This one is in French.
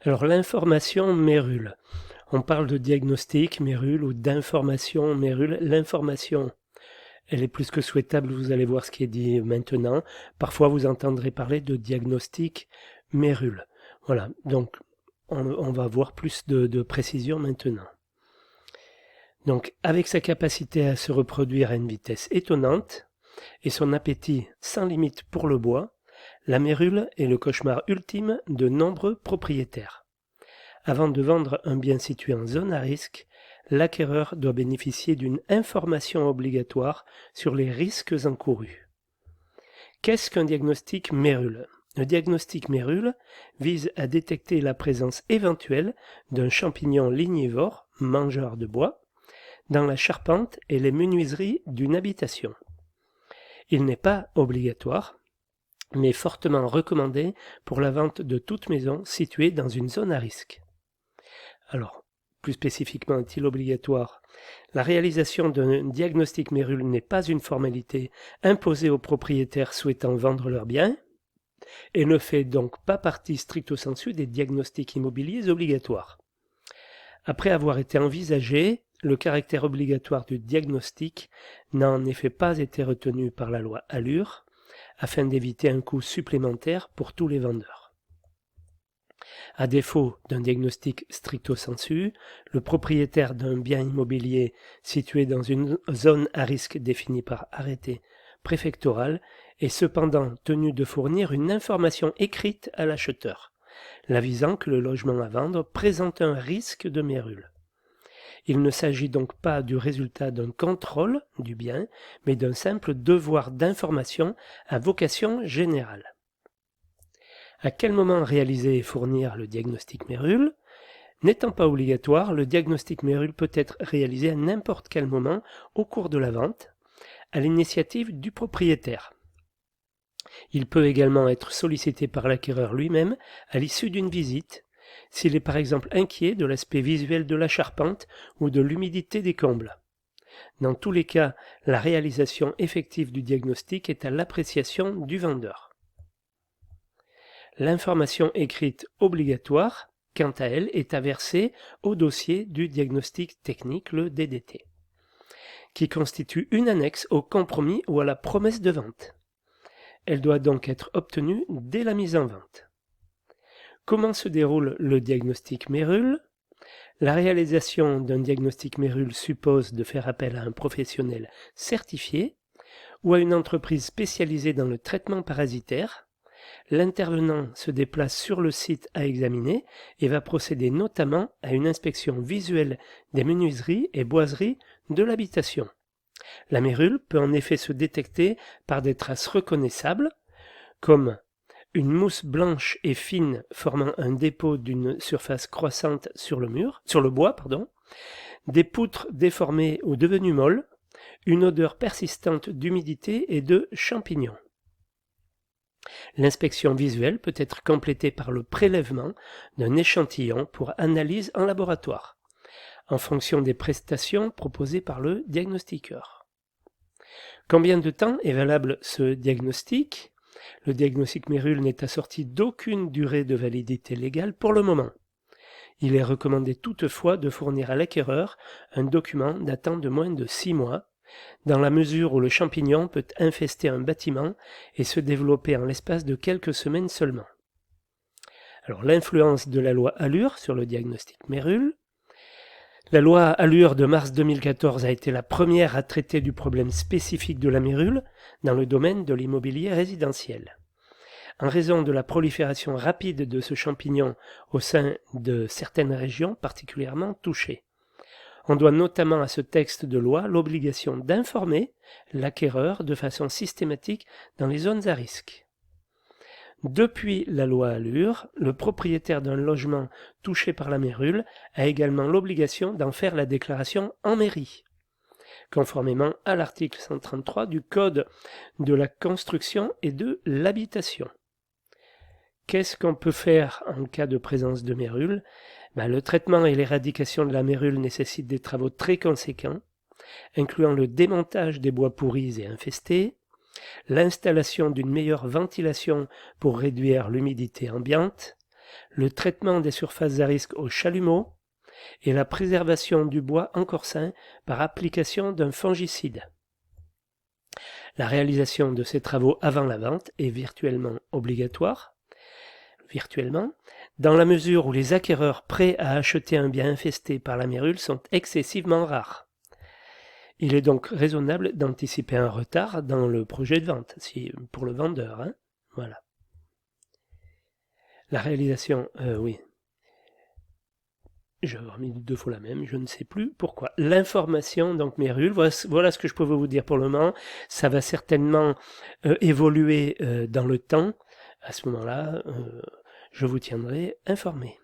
Alors l'information mérule. On parle de diagnostic mérule ou d'information mérule. L'information, elle est plus que souhaitable, vous allez voir ce qui est dit maintenant. Parfois vous entendrez parler de diagnostic mérule. Voilà, donc on va voir plus de précision maintenant. Donc avec sa capacité à se reproduire à une vitesse étonnante et son appétit sans limite pour le bois, la mérule est le cauchemar ultime de nombreux propriétaires. Avant de vendre un bien situé en zone à risque, l'acquéreur doit bénéficier d'une information obligatoire sur les risques encourus. Qu'est-ce qu'un diagnostic mérule ? Le diagnostic mérule vise à détecter la présence éventuelle d'un champignon lignivore, mangeur de bois, dans la charpente et les menuiseries d'une habitation. Il n'est pas obligatoire, mais fortement recommandé pour la vente de toute maison située dans une zone à risque. Alors, plus spécifiquement, est-il obligatoire ? La réalisation d'un diagnostic mérule n'est pas une formalité imposée aux propriétaires souhaitant vendre leurs biens et ne fait donc pas partie stricto sensu des diagnostics immobiliers obligatoires. Après avoir été envisagé, le caractère obligatoire du diagnostic n'a en effet pas été retenu par la loi Allure afin d'éviter un coût supplémentaire pour tous les vendeurs. À défaut d'un diagnostic stricto sensu, le propriétaire d'un bien immobilier situé dans une zone à risque définie par arrêté préfectoral est cependant tenu de fournir une information écrite à l'acheteur, l'avisant que le logement à vendre présente un risque de mérule. Il ne s'agit donc pas du résultat d'un contrôle du bien, mais d'un simple devoir d'information à vocation générale. À quel moment réaliser et fournir le diagnostic mérule ? N'étant pas obligatoire, le diagnostic mérule peut être réalisé à n'importe quel moment au cours de la vente, à l'initiative du propriétaire. Il peut également être sollicité par l'acquéreur lui-même à l'issue d'une visite, s'il est par exemple inquiet de l'aspect visuel de la charpente ou de l'humidité des combles. Dans tous les cas, la réalisation effective du diagnostic est à l'appréciation du vendeur. L'information écrite obligatoire, quant à elle, est à verser au dossier du diagnostic technique, le DDT, qui constitue une annexe au compromis ou à la promesse de vente. Elle doit donc être obtenue dès la mise en vente. Comment se déroule le diagnostic mérule ? La réalisation d'un diagnostic mérule suppose de faire appel à un professionnel certifié ou à une entreprise spécialisée dans le traitement parasitaire. L'intervenant se déplace sur le site à examiner et va procéder notamment à une inspection visuelle des menuiseries et boiseries de l'habitation. La mérule peut en effet se détecter par des traces reconnaissables, comme une mousse blanche et fine formant un dépôt d'une surface croissante sur le bois, des poutres déformées ou devenues molles, une odeur persistante d'humidité et de champignons. L'inspection visuelle peut être complétée par le prélèvement d'un échantillon pour analyse en laboratoire, en fonction des prestations proposées par le diagnostiqueur. Combien de temps est valable ce diagnostic ? Le diagnostic mérule n'est assorti d'aucune durée de validité légale pour le moment. Il est recommandé toutefois de fournir à l'acquéreur un document datant de moins de 6 mois, dans la mesure où le champignon peut infester un bâtiment et se développer en l'espace de quelques semaines seulement. Alors l'influence de la loi Allure sur le diagnostic mérule. La loi Allure de mars 2014 a été la première à traiter du problème spécifique de la mérule dans le domaine de l'immobilier résidentiel. En raison de la prolifération rapide de ce champignon au sein de certaines régions particulièrement touchées. On doit notamment à ce texte de loi l'obligation d'informer l'acquéreur de façon systématique dans les zones à risque. Depuis la loi Allure, le propriétaire d'un logement touché par la mérule a également l'obligation d'en faire la déclaration en mairie, conformément à l'article 133 du Code de la construction et de l'habitation. Qu'est-ce qu'on peut faire en cas de présence de mérule ? Le traitement et l'éradication de la mérule nécessitent des travaux très conséquents, incluant le démontage des bois pourris et infestés, l'installation d'une meilleure ventilation pour réduire l'humidité ambiante, le traitement des surfaces à risque au chalumeau et la préservation du bois encore sain par application d'un fongicide. La réalisation de ces travaux avant la vente est virtuellement obligatoire, dans la mesure où les acquéreurs prêts à acheter un bien infesté par la mérule sont excessivement rares. Il est donc raisonnable d'anticiper un retard dans le projet de vente, pour le vendeur. Voilà. La réalisation, oui. J'ai remis 2 fois la même, je ne sais plus pourquoi. L'information, donc mérule, voilà ce que je peux vous dire pour le moment. Ça va certainement évoluer dans le temps. À ce moment-là, je vous tiendrai informé.